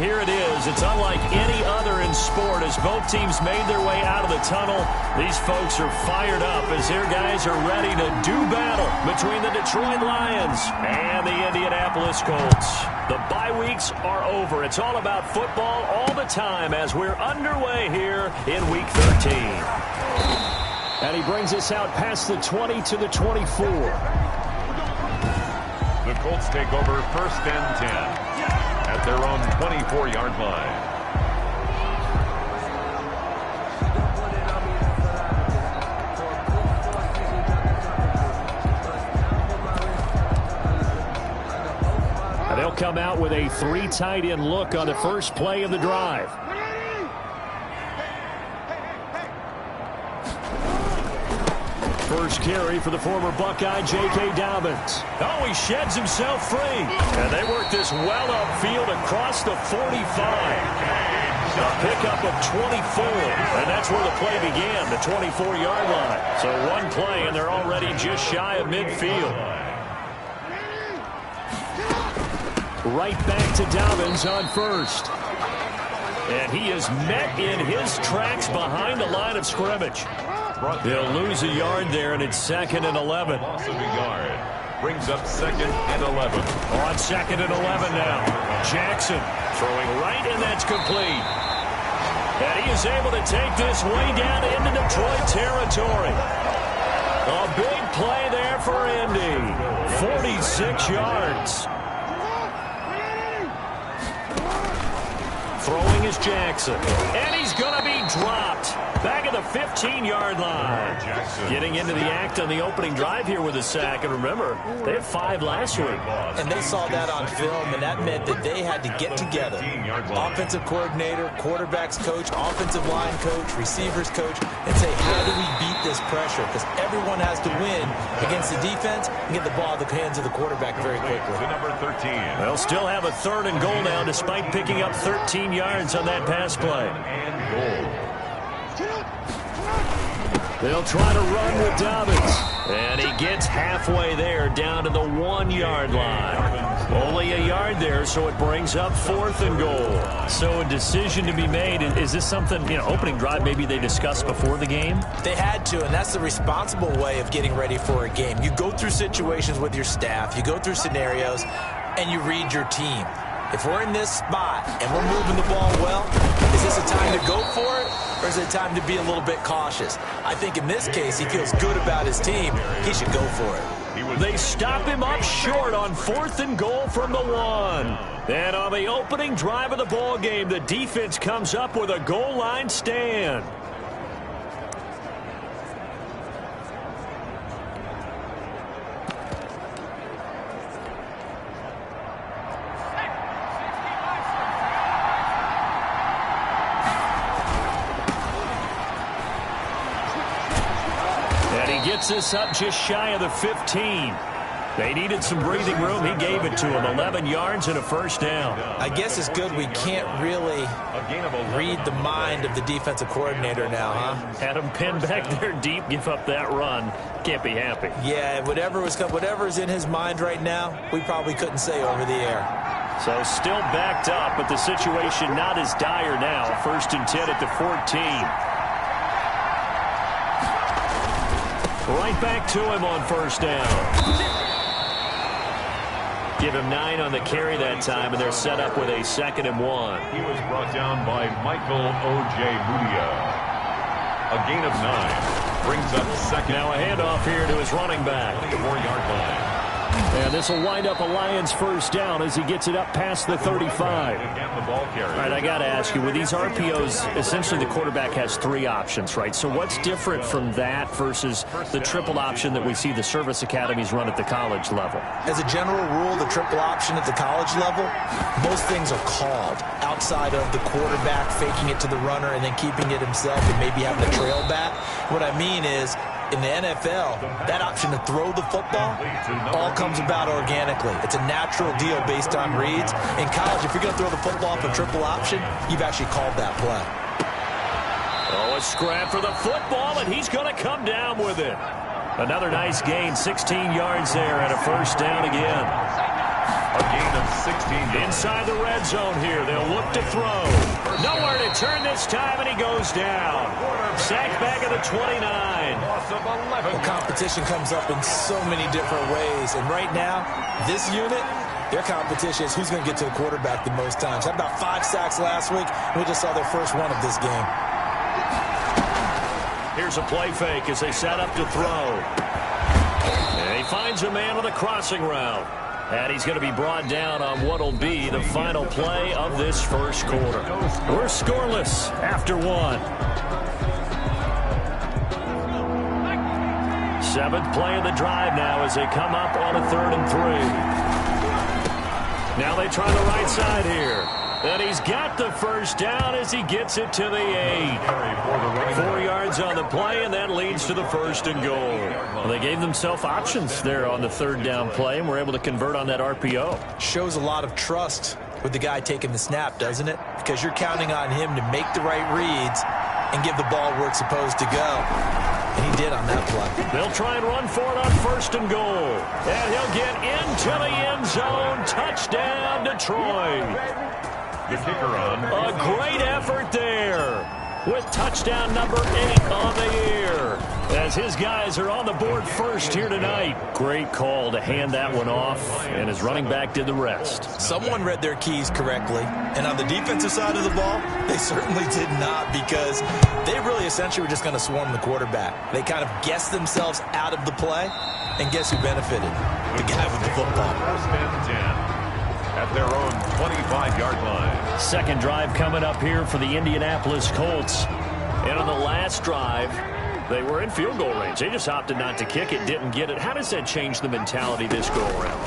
here it is. It's unlike any other in sport as both teams made their way out of the tunnel. These folks are fired up as their guys are ready to do battle between the Detroit Lions and the Indianapolis Colts. The bye weeks are over. It's all about football all the time as we're underway here in Week 13. And he brings us out past the 20 to the 24. The Colts take over 1st and 10 at their own 24-yard line. They'll come out with a 3 tight end look on the first play of the drive. First carry for the former Buckeye, J.K. Dobbins. Oh, he sheds himself free. And they work this well upfield across the 45. A pickup of 24. And that's where the play began, the 24-yard line. So one play, and they're already just shy of midfield. Right back to Dobbins on first. And he is met in his tracks behind the line of scrimmage. They'll lose a yard there, and it's 2nd and 11. Loss of a yard. Brings up 2nd and 11. On 2nd and 11 now. Jackson throwing right, and that's complete. And he is able to take this way down into Detroit territory. A big play there for Indy. 46 yards. Throwing is Jackson. And he's going to be dropped. Back at the 15-yard line. Getting into the act on the opening drive here with a sack. And remember, they had 5 last week. And they saw that on film, and that meant that they had to get together. Offensive coordinator, quarterback's coach, offensive line coach, receivers coach, and say, how do we beat this pressure? Because everyone has to win against the defense and get the ball in the hands of the quarterback very quickly. To number 13. They'll still have a 3rd and goal now despite picking up 13 yards on that pass play. And goal. They'll try to run with Dobbins. And he gets halfway there down to the 1-yard line. Only a yard there, so it brings up 4th and goal. So a decision to be made. Is this something, opening drive maybe they discussed before the game? They had to, and that's the responsible way of getting ready for a game. You go through situations with your staff. You go through scenarios, and you read your team. If we're in this spot and we're moving the ball well, is this a time to go for it, or is it time to be a little bit cautious? I think in this case, he feels good about his team. He should go for it. They stop him up short on 4th and goal from the 1. And on the opening drive of the ball game, the defense comes up with a goal line stand. Gets us up just shy of the 15. They needed some breathing room. He gave it to them. 11 yards and a 1st down. I guess it's good we can't really read the mind of the defensive coordinator now, huh? Had him pinned back there deep, give up that run. Can't be happy. Yeah, whatever's in his mind right now, we probably couldn't say over the air. So still backed up, but the situation not as dire now. 1st and 10 at the 14. Right back to him on 1st down. Give him 9 on the carry that time, and they're set up with a 2nd and 1. He was brought down by Michael Ojemudia. A gain of 9. Brings up 2nd. Now a handoff here to his running back. 24-yard line. And this will wind up a Lions 1st down as he gets it up past the 35. All right, I got to ask you, with these RPOs, essentially the quarterback has 3 options, right? So what's different from that versus the triple option that we see the service academies run at the college level? As a general rule, the triple option at the college level, most things are called outside of the quarterback faking it to the runner and then keeping it himself and maybe having a trail back. What I mean is, in the NFL, that option to throw the football all comes about organically. It's a natural deal based on reads. In college, if you're going to throw the football off a triple option, you've actually called that play. Oh, a scrap for the football, and he's going to come down with it. Another nice gain, 16 yards there, and a 1st down again. A gain of 16 yards. Inside the red zone here. They'll look to throw. Nowhere to turn this time, and he goes down. Sacked back at the 29. Loss of 11. Well, competition comes up in so many different ways. And right now, this unit, their competition is who's going to get to the quarterback the most times. Had about 5 sacks last week. We just saw their first one of this game. Here's a play fake as they set up to throw. And he finds a man with a crossing route. And he's going to be brought down on what will be the final play of this first quarter. We're scoreless after 1. 7th play of the drive now as they come up on a 3rd and 3. Now they try the right side here. And he's got the first down as he gets it to the 8. 4 yards on the play, and that leads to the 1st and goal. Well, they gave themselves options there on the 3rd down play, and were able to convert on that RPO. Shows a lot of trust with the guy taking the snap, doesn't it? Because you're counting on him to make the right reads and give the ball where it's supposed to go. And he did on that play. They'll try and run for it on 1st and goal. And he'll get into the end zone. Touchdown, Detroit. The kicker on. A great effort there with touchdown number 8 on the year. As his guys are on the board first here tonight. Great call to hand that one off, and his running back did the rest. Someone read their keys correctly, and on the defensive side of the ball, they certainly did not, because they really essentially were just going to swarm the quarterback. They kind of guessed themselves out of the play, and guess who benefited? The guy with the football. 1st and 10. At their own 25-yard line. 2nd drive coming up here for the Indianapolis Colts. And on the last drive, they were in field goal range. They just opted not to kick it, didn't get it. How does that change the mentality this go-around?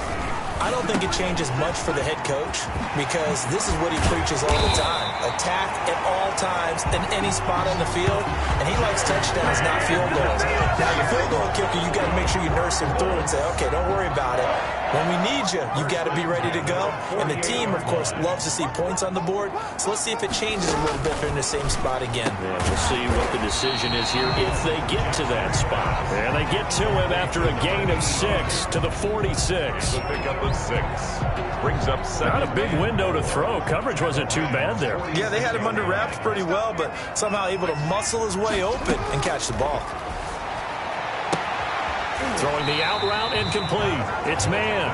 I don't think it changes much for the head coach, because this is what he preaches all the time. Attack at all times in any spot on the field, and he likes touchdowns, not field goals. Now, your field goal kicker, you got to make sure you nurse him through and say, okay, don't worry about it. When we need you, you got to be ready to go. And the team, of course, loves to see points on the board. So let's see if it changes a little bit if they're in the same spot again. Yeah, we'll see what the decision is here if they get to that spot. And they get to him after a gain of 6 to the 46. The pickup of 6. Brings up 7. Not a big window to throw. Coverage wasn't too bad there. Yeah, they had him under wraps pretty well, but somehow able to muscle his way open and catch the ball. Throwing the out route incomplete. It's man.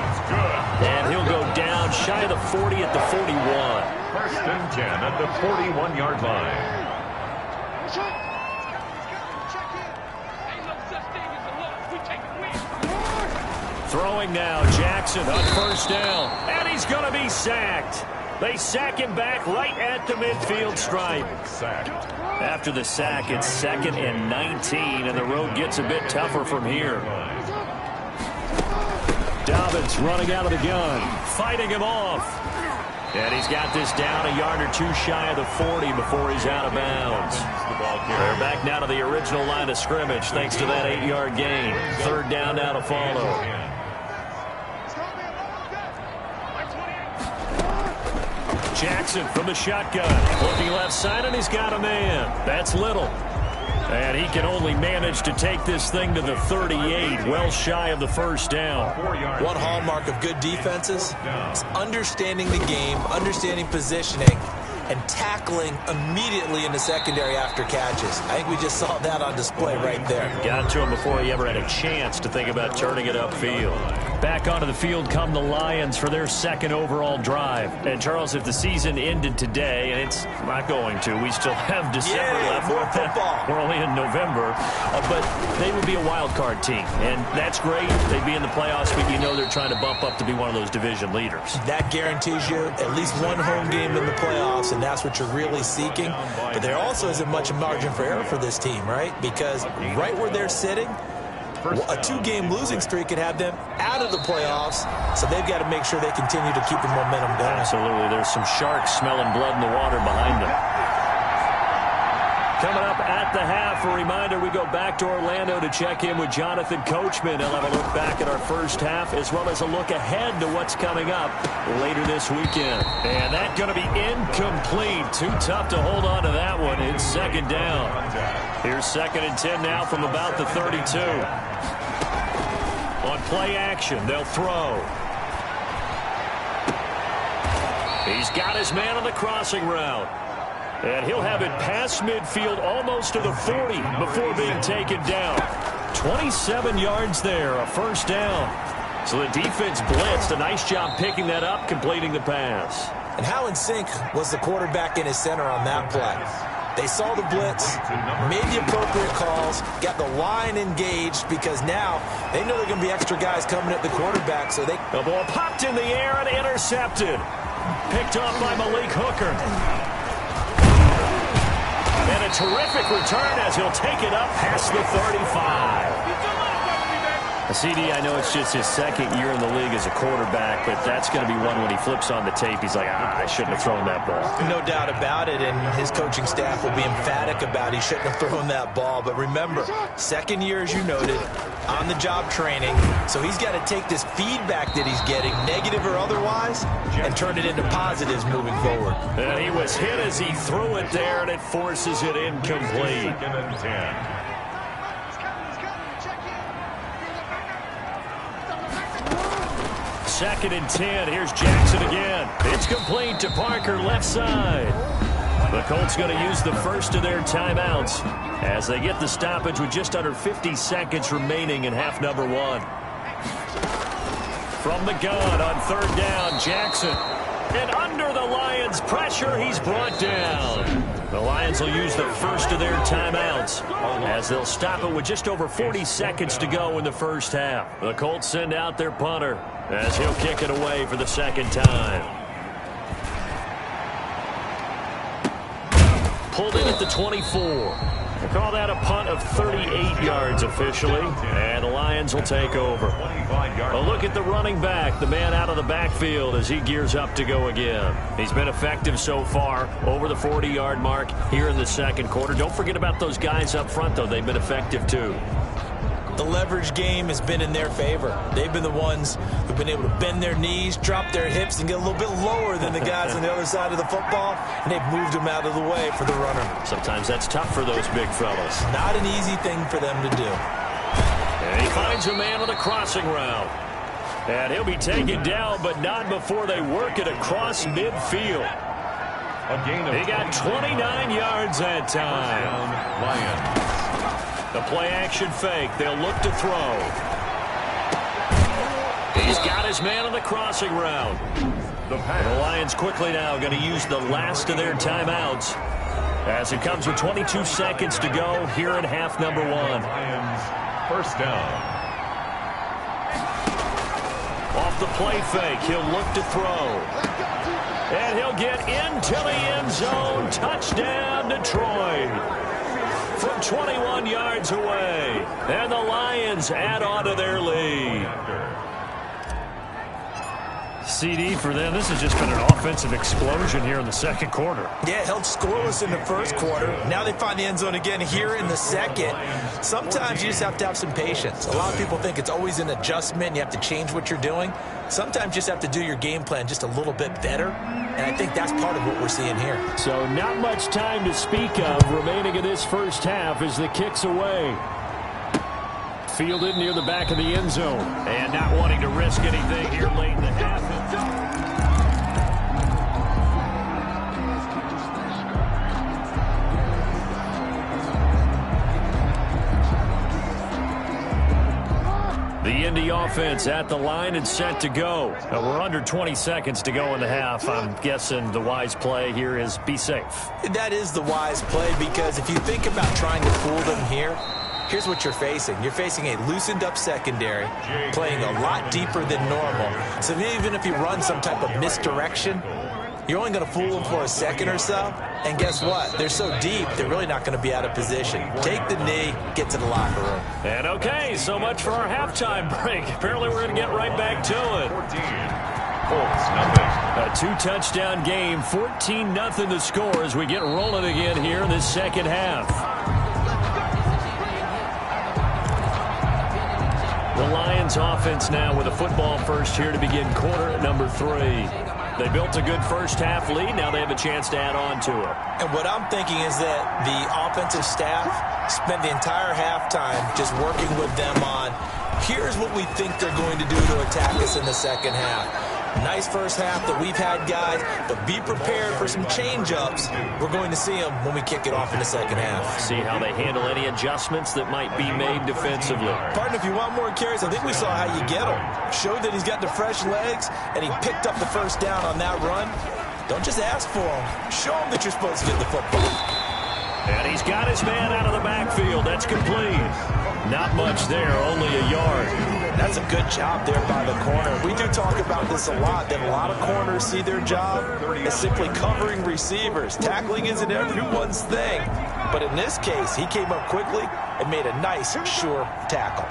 And he'll go down shy of the 40 at the 41. 1st and 10 at the 41-yard line. Throwing now, Jackson on 1st down. And he's going to be sacked. They sack him back right at the midfield stripe. Sacked. After the sack, it's 2nd and 19, and the road gets a bit tougher from here. Dobbins running out of the gun, fighting him off. And he's got this down a yard or 2 shy of the 40 before he's out of bounds. They're back now to the original line of scrimmage thanks to that 8-yard gain. 3rd down now to follow. Jackson from the shotgun. Looking left side, and he's got a man. That's Little. And he can only manage to take this thing to the 38, well shy of the 1st down. One hallmark of good defenses is understanding the game, understanding positioning, and tackling immediately in the secondary after catches. I think we just saw that on display right there. Got to him before he ever had a chance to think about turning it upfield. Back onto the field come the Lions for their 2nd overall drive. And, Charles, if the season ended today, and it's not going to, we still have December left. More football. We're only in November. But they would be a wild card team. And that's great. They'd be in the playoffs, but you know they're trying to bump up to be one of those division leaders. That guarantees you at least one home game in the playoffs, and that's what you're really seeking. But there also isn't much margin for error for this team, right? Because right where they're sitting, a 2-game losing streak could have them out of the playoffs, so they've got to make sure they continue to keep the momentum going. Absolutely. There's some sharks smelling blood in the water behind them. Coming up at the half, a reminder, we go back to Orlando to check in with Jonathan Coachman. He'll have a look back at our first half, as well as a look ahead to what's coming up later this weekend. And that's going to be incomplete. Too tough to hold on to that one. It's 2nd down. Here's 2nd and 10 now from about the 32. On play action, they'll throw. He's got his man on the crossing route. And he'll have it past midfield almost to the 40 before being taken down. 27 yards there, a first down. So the defense blitzed. A nice job picking that up, completing the pass. And how in sync was the quarterback in his center on that play? They saw the blitz, made the appropriate calls, got the line engaged because now they know there are going to be extra guys coming at the quarterback. So the ball popped in the air and intercepted. Picked off by Malik Hooker. And a terrific return as he'll take it up past the 35. CD, I know it's just his second year in the league as a quarterback, but that's going to be one when he flips on the tape. He's like, I shouldn't have thrown that ball. No doubt about it, and his coaching staff will be emphatic about he shouldn't have thrown that ball. But remember, second year, as you noted, on-the-job training, so he's got to take this feedback that he's getting, negative or otherwise, and turn it into positives moving forward. And he was hit as he threw it there, and it forces it incomplete. Second and 10. Second and 10. Here's Jackson again. It's complete to Parker, left side. The Colts going to use the first of their timeouts as they get the stoppage with just under 50 seconds remaining in half number one. From the gun on third down, Jackson. And under the Lions' pressure, he's brought down. The Lions will use the first of their timeouts as they'll stop it with just over 40 seconds to go in the first half. The Colts send out their punter as he'll kick it away for the second time. Pulled in at the 24. We'll call that a punt of 38 yards officially, and the Lions will take over. A look at the running back, the man out of the backfield as he gears up to go again. He's been effective so far, over the 40-yard mark here in the second quarter. Don't forget about those guys up front, though. They've been effective, too. The leverage game has been in their favor. They've been the ones who've been able to bend their knees, drop their hips, and get a little bit lower than the guys on the other side of the football, and they've moved them out of the way for the runner. Sometimes that's tough for those big fellas. Not an easy thing for them to do. And he finds a man on the crossing route. And he'll be taken down, but not before they work it across midfield. He got 29 yards that time. Lions. The play-action fake. They'll look to throw. He's got his man on the crossing route. The Lions quickly now going to use the last of their timeouts as it comes with 22 seconds to go here in half number one. Lions, first down. Off the play fake, he'll look to throw. And he'll get into the end zone. Touchdown, Detroit. From 21 yards away. And the Lions add on to their lead. CD for them, this has just been an offensive explosion here in the second quarter. Yeah, held scoreless in the first quarter. Now they find the end zone again here in the second. Sometimes you just have to have some patience. A lot of people think it's always an adjustment. You have to change what you're doing. Sometimes you just have to do your game plan just a little bit better. And I think that's part of what we're seeing here. So not much time to speak of remaining in this first half as the kick's away. Fielded near the back of the end zone. And not wanting to risk anything here late in the half. The Indy offense at the line and set to go. We're under 20 seconds to go in the half. I'm guessing the wise play here is be safe. That is the wise play because if you think about trying to fool them here, here's what you're facing. You're facing a loosened up secondary, playing a lot deeper than normal. So even if you run some type of misdirection, you're only going to fool them for a second or so. And guess what? They're so deep, they're really not going to be out of position. Take the knee, get to the locker room. And okay, so much for our halftime break. Apparently we're going to get right back to it. 14. Colts, nothing. A two-touchdown game, 14-0 the score as we get rolling again here in this second half. The Lions offense now with a football first here to begin quarter number 3. They built a good first half lead. Now they have a chance to add on to it. And what I'm thinking is that the offensive staff spent the entire halftime just working with them on, here's what we think they're going to do to attack us in the second half. Nice first half that we've had, guys, but be prepared for some change-ups. We're going to see them when we kick it off in the second half. See how they handle any adjustments that might be made defensively. Partner, if you want more carries, I think we saw how you get him. Showed that he's got the fresh legs, and he picked up the first down on that run. Don't just ask for him. Show him that you're supposed to get the football. And he's got his man out of the backfield. That's complete. Not much there, only a yard. That's a good job there by the corner. We do talk about this a lot, that a lot of corners see their job as simply covering receivers. Tackling isn't everyone's thing. But in this case, he came up quickly and made a nice, sure tackle.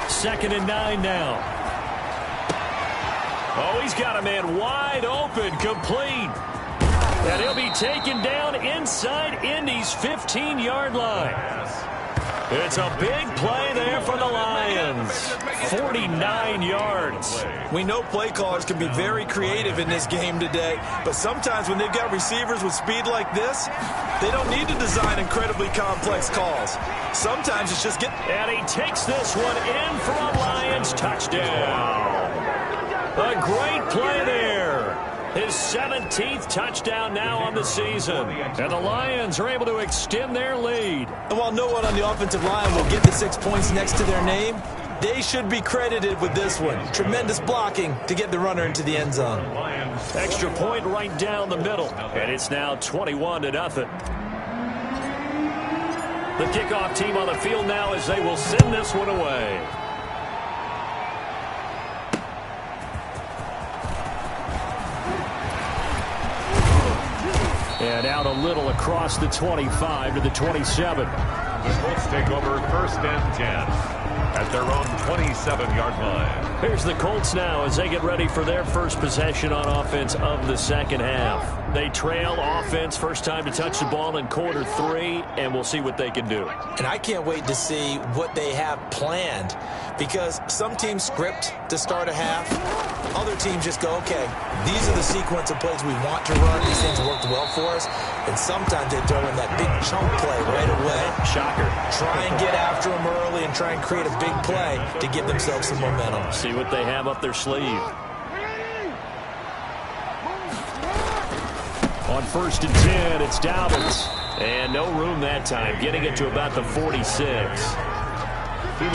2nd and 9 now. Oh, he's got a man wide open, complete. And he'll be taken down inside Indy's 15-yard line. It's a big play there for the Lions. 49 yards. We know play callers can be very creative in this game today, but sometimes when they've got receivers with speed like this, they don't need to design incredibly complex calls. Sometimes it's just And he takes this one in for a Lions touchdown. A great play there. His 17th touchdown now on the season. And the Lions are able to extend their lead. And while no one on the offensive line will get the 6 points next to their name, they should be credited with this one. Tremendous blocking to get the runner into the end zone. Extra point right down the middle. And it's now 21-0. The kickoff team on the field now as they will send this one away. And out a little across the 25 to the 27. The Colts take over 1st and 10 at their own 27-yard line. Here's the Colts now as they get ready for their first possession on offense of the second half. They trail offense, first time to touch the ball in quarter 3, and we'll see what they can do. And I can't wait to see what they have planned, because some teams script to start a half. Other teams just go, okay, these are the sequence of plays we want to run. These things worked well for us. And sometimes they throw in that big chunk play right away. Shocker. Try and get after them early and try and create a big play to give themselves some momentum. See what they have up their sleeve. On 1st and 10, it's Dobbins. And no room that time, getting it to about the 46.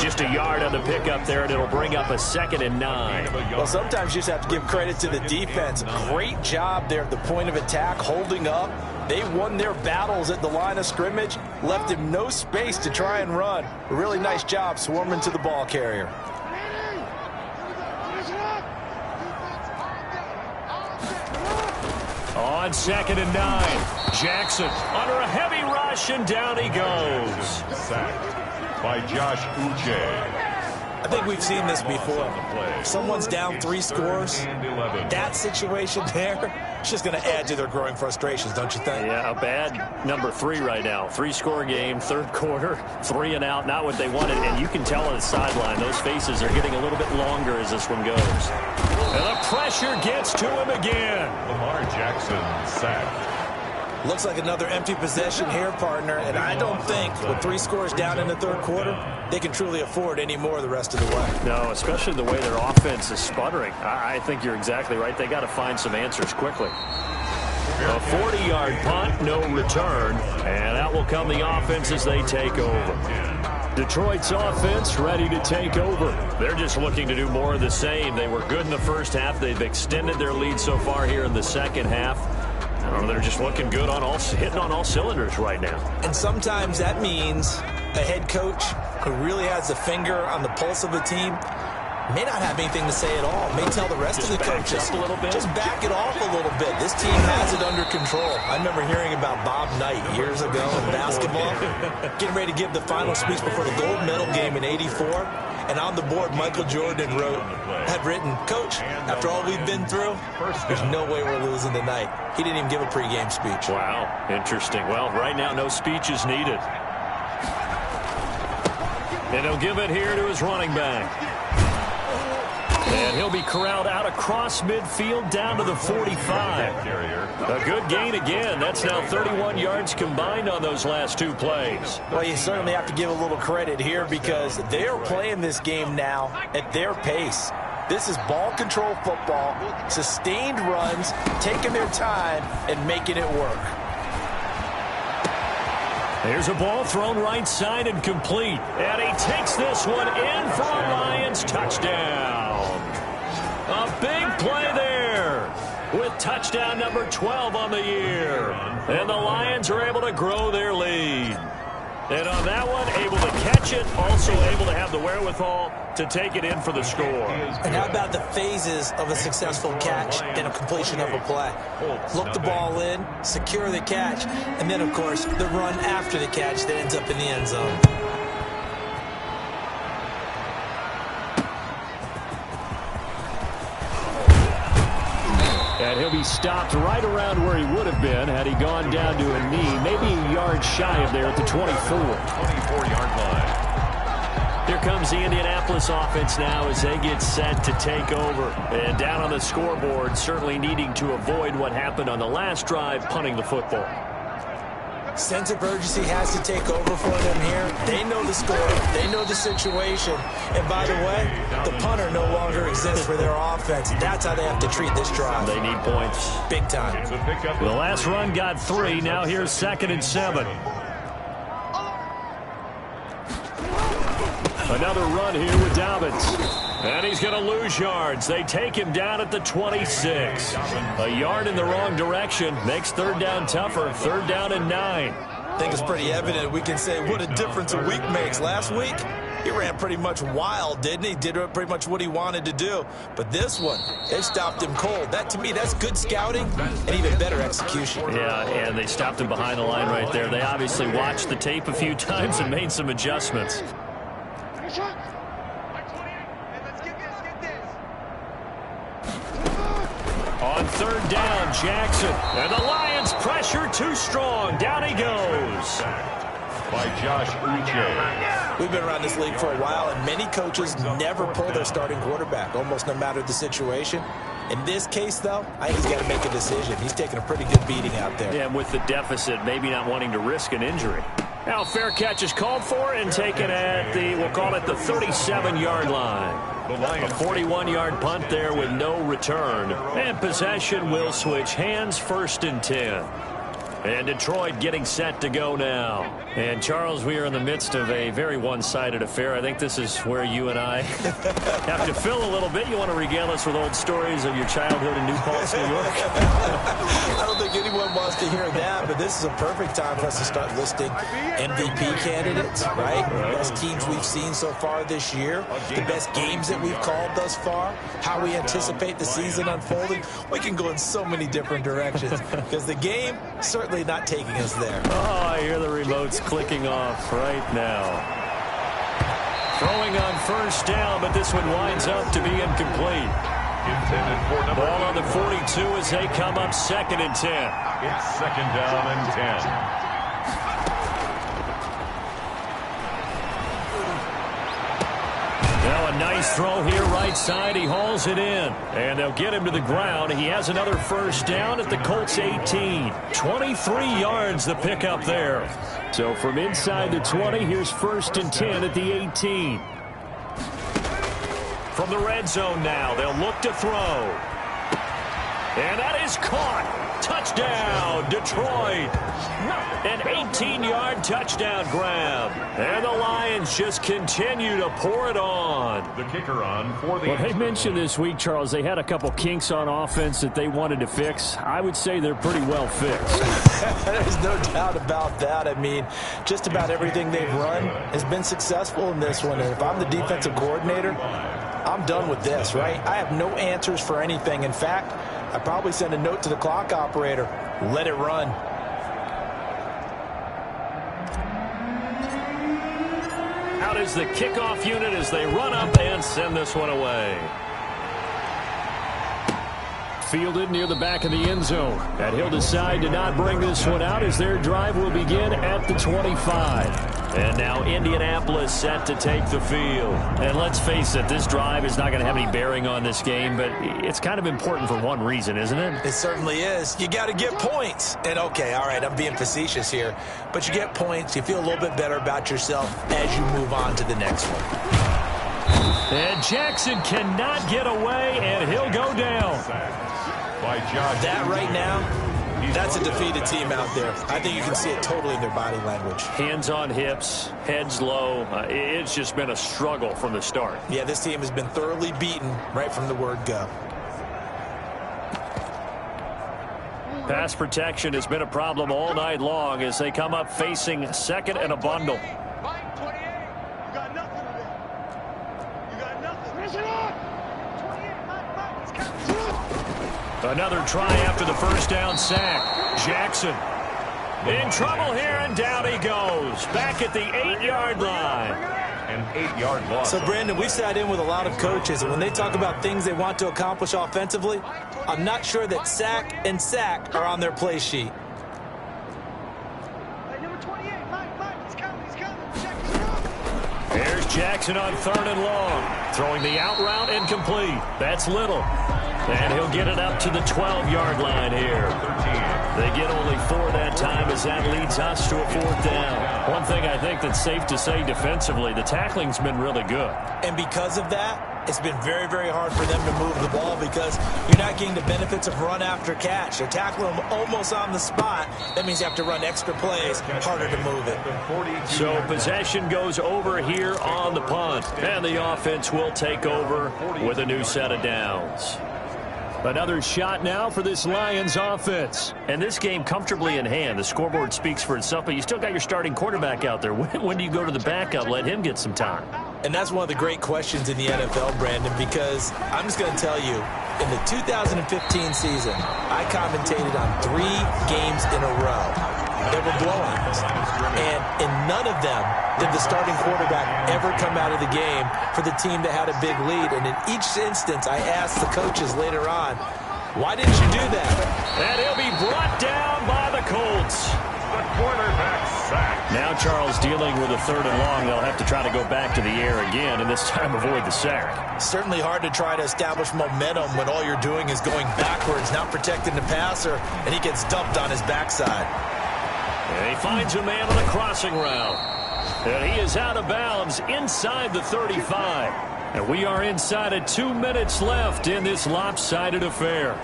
Just a yard on the pickup there, and it'll bring up a 2nd and 9. Well, sometimes you just have to give credit to the defense. Great job there at the point of attack, holding up. They won their battles at the line of scrimmage, left him no space to try and run. A really nice job swarming to the ball carrier. On 2nd and 9, Jackson under a heavy rush, and down he goes. Sacked by Josh Uche. I think we've seen this before. If someone's down 3 scores, that situation there, it's just going to add to their growing frustrations, don't you think? Yeah, a bad number 3 right now. 3-score game, 3rd quarter, 3 and out, not what they wanted. And you can tell on the sideline, those faces are getting a little bit longer as this one goes. And the pressure gets to him again. Lamar Jackson sacked. Looks like another empty possession here, partner, and I don't think with 3 scores down in the 3rd quarter, they can truly afford any more the rest of the way. No, especially the way their offense is sputtering. I think you're exactly right. They got to find some answers quickly. A 40-yard punt, no return, and out will come the offense as they take over. Detroit's offense ready to take over. They're just looking to do more of the same. They were good in the first half. They've extended their lead so far here in the second half. They're just looking good on hitting on all cylinders right now. And sometimes that means a head coach who really has a finger on the pulse of the team may not have anything to say at all. May tell the rest of the coaches, just back it off a little bit. This team has it under control. I remember hearing about Bob Knight years ago in basketball, getting ready to give the final speech before the gold medal game in '84. And on the board, Michael Jordan had written, "Coach, after all we've been through, there's no way we're losing tonight." He didn't even give a pregame speech. Wow, interesting. Well, right now, no speech is needed. And he'll give it here to his running back. And he'll be corralled out across midfield down to the 45. A good gain again. That's now 31 yards combined on those last two plays. Well, you certainly have to give a little credit here because they're playing this game now at their pace. This is ball control football, sustained runs, taking their time and making it work. Here's a ball thrown right side and complete. And he takes this one in for a Lions touchdown. A big play there with touchdown number 12 on the year. And the Lions are able to grow their lead. And on that one, able to catch it, also able to have the wherewithal to take it in for the score. And how about the phases of a successful catch and a completion of a play? Look the ball in, secure the catch, and then, of course, the run after the catch that ends up in the end zone. And he'll be stopped right around where he would have been had he gone down to a knee, maybe a yard shy of there at the 24. 24-yard line. Here comes the Indianapolis offense now as they get set to take over. And down on the scoreboard, certainly needing to avoid what happened on the last drive, punting the football. Sense of urgency has to take over for them here. They know the score. They know the situation. And by the way, the punter no longer exists for their offense. That's how they have to treat this drive. They need points. Big time. The last run got 3. Now here's 2nd and 7. Another run here with Dobbins. And he's going to lose yards. They take him down at the 26. A yard in the wrong direction. Makes third down tougher. 3rd down and 9. I think it's pretty evident. We can say what a difference a week makes. Last week, he ran pretty much wild, didn't he? Did pretty much what he wanted to do. But this one, they stopped him cold. That, to me, that's good scouting and even better execution. Yeah, and they stopped him behind the line right there. They obviously watched the tape a few times and made some adjustments. On 3rd down, Jackson. And the Lions pressure too strong. Down he goes. By Josh Uche. We've been around this league for a while, and many coaches never pull their starting quarterback, almost no matter the situation. In this case, though, I think he's got to make a decision. He's taking a pretty good beating out there. Yeah, and with the deficit, maybe not wanting to risk an injury. Now, fair catch is called for and taken at the, we'll call it the 37-yard line. A 41-yard punt there with no return. And possession will switch hands, 1st and 10. And Detroit getting set to go now. And, Charles, we are in the midst of a very one-sided affair. I think this is where you and I have to fill a little bit. You want to regale us with old stories of your childhood in New Paltz, New York? I don't think anyone wants to hear that, but this is a perfect time for us to start listing MVP candidates, right? Best teams we've seen so far this year, the best games that we've called thus far, how we anticipate the season unfolding. We can go in so many different directions because the game certainly not taking us there. Oh, I hear the remotes clicking off right now. Throwing on 1st down, but this one winds up to be incomplete. Ball on the 42 as they come up 2nd and 10. It's 2nd down and 10. Now a nice throw here right side. He hauls it in. And they'll get him to the ground. He has another 1st down at the Colts 18. 23 yards the pickup there. So from inside the 20, here's 1st and 10 at the 18. From the red zone now, they'll look to throw. And that is caught. Touchdown, Detroit. An 18-yard touchdown grab. And the Lions just continue to pour it on. The kicker on for the... Well, they mentioned this week, Charles, they had a couple kinks on offense that they wanted to fix. I would say they're pretty well fixed. There's no doubt about that. I mean, just about everything they've run has been successful in this one. And if I'm the defensive coordinator, I'm done with this, right? I have no answers for anything. In fact, I'd probably send a note to the clock operator. Let it run. Out is the kickoff unit as they run up and send this one away. Fielded near the back of the end zone. And he'll decide to not bring this one out as their drive will begin at the 25. And now Indianapolis set to take the field. And let's face it, this drive is not going to have any bearing on this game, but it's kind of important for one reason, isn't it? It certainly is. You got to get points. And okay, all right, I'm being facetious here, but you get points, you feel a little bit better about yourself as you move on to the next one. And Jackson cannot get away, and he'll go down. By Josh. That right now, that's a defeated team out there. I think you can see it totally in their body language. Hands on hips, heads low. It's just been a struggle from the start. Yeah, this team has been thoroughly beaten right from the word go. Pass protection has been a problem all night long as they come up facing second and a bundle. Mike, 28. You got nothing today. You got nothing. Finish it up. 28, Mike, he's coming through. Another try after the first down sack. Jackson in trouble here, and down he goes. Back at the 8-yard line. An 8-yard loss. So, Brandon, we sat in with a lot of coaches, and when they talk about things they want to accomplish offensively, I'm not sure that sack and sack are on their play sheet. Hey, number 28, Mike, he's coming. Check this out. Here's Jackson on 3rd and long. Throwing the out route incomplete. That's Little. And he'll get it up to the 12-yard line here. 13. They get only 4 that time as that leads us to a 4th down. One thing I think that's safe to say defensively, the tackling's been really good. And because of that, it's been very, very hard for them to move the ball because you're not getting the benefits of run after catch. They're tackling them almost on the spot. That means you have to run extra plays, harder to move it. So possession goes over here on the punt. And the offense will take over with a new set of downs. Another shot now for this Lions offense. And this game comfortably in hand. The scoreboard speaks for itself, but you still got your starting quarterback out there. When do you go to the backup? Let him get some time. And that's one of the great questions in the NFL, Brandon, because I'm just going to tell you, in the 2015 season, I commentated on 3 games in a row. They were blowouts. And in none of them did the starting quarterback ever come out of the game for the team that had a big lead. And in each instance, I asked the coaches later on, why didn't you do that? And he'll be brought down by the Colts. The quarterback sack. Now Charles dealing with a 3rd and long. They'll have to try to go back to the air again, and this time avoid the sack. Certainly hard to try to establish momentum when all you're doing is going backwards, not protecting the passer, and he gets dumped on his backside. And he finds a man on a crossing route. And he is out of bounds inside the 35. And we are inside of 2 minutes left in this lopsided affair.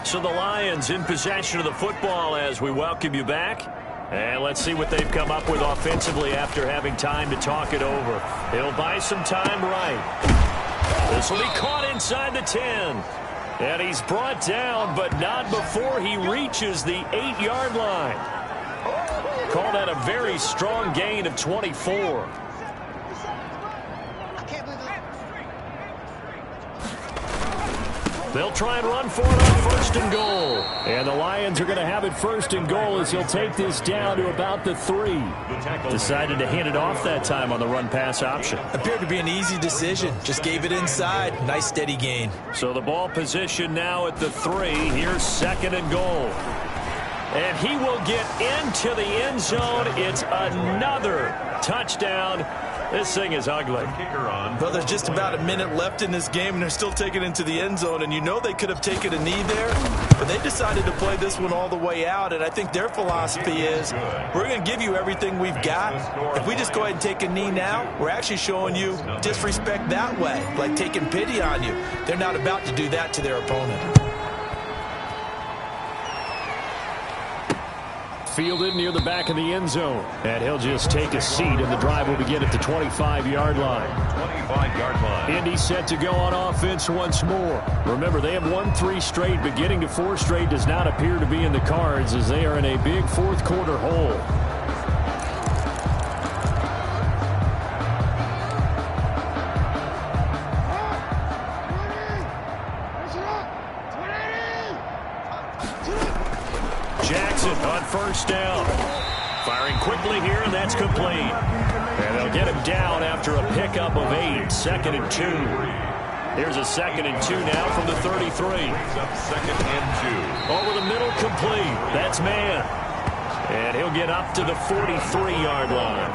So the Lions in possession of the football as we welcome you back. And let's see what they've come up with offensively after having time to talk it over. He'll buy some time right. This will be caught inside the 10. And he's brought down, but not before he reaches the 8-yard line. Call that a very strong gain of 24. They'll try and run for it on 1st and goal. And the Lions are going to have it 1st and goal as he'll take this down to about the 3. Decided to hand it off that time on the run-pass option. Appeared to be an easy decision. Just gave it inside. Nice steady gain. So the ball position now at the 3. Here's 2nd and goal. And he will get into the end zone. It's another touchdown. This thing is ugly. Kicker on. Well, there's just about a minute left in this game, and they're still taking it into the end zone. And you know they could have taken a knee there, but they decided to play this one all the way out. And I think their philosophy is, we're going to give you everything we've got. If we just go ahead and take a knee now, we're actually showing you disrespect that way, like taking pity on you. They're not about to do that to their opponent. Fielded near the back of the end zone. And he'll just take a seat, and the drive will begin at the 25-yard line. 25-yard line. Indy set to go on offense once more. Remember, they have won 3 straight, but getting to 4 straight does not appear to be in the cards as they are in a big 4th quarter hole. Jackson on 1st down. Firing quickly here, and that's complete. And they'll get him down after a pickup of 8. 2nd and 2. Here's a 2nd and 2 now from the 33. 2nd and 2. Over the middle, complete. That's man. And he'll get up to the 43-yard line.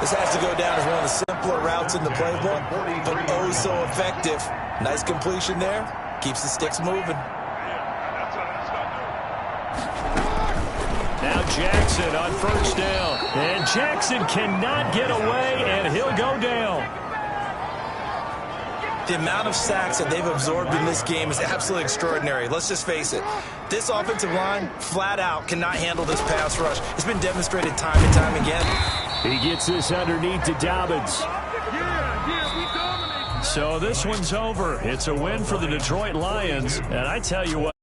This has to go down as one of the simpler routes in the playbook, but oh so effective. Nice completion there. Keeps the sticks moving. Now Jackson on first down. And Jackson cannot get away, and he'll go down. The amount of sacks that they've absorbed in this game is absolutely extraordinary. Let's just face it. This offensive line, flat out, cannot handle this pass rush. It's been demonstrated time and time again. He gets this underneath to Dobbins. So this one's over. It's a win for the Detroit Lions. And I tell you what.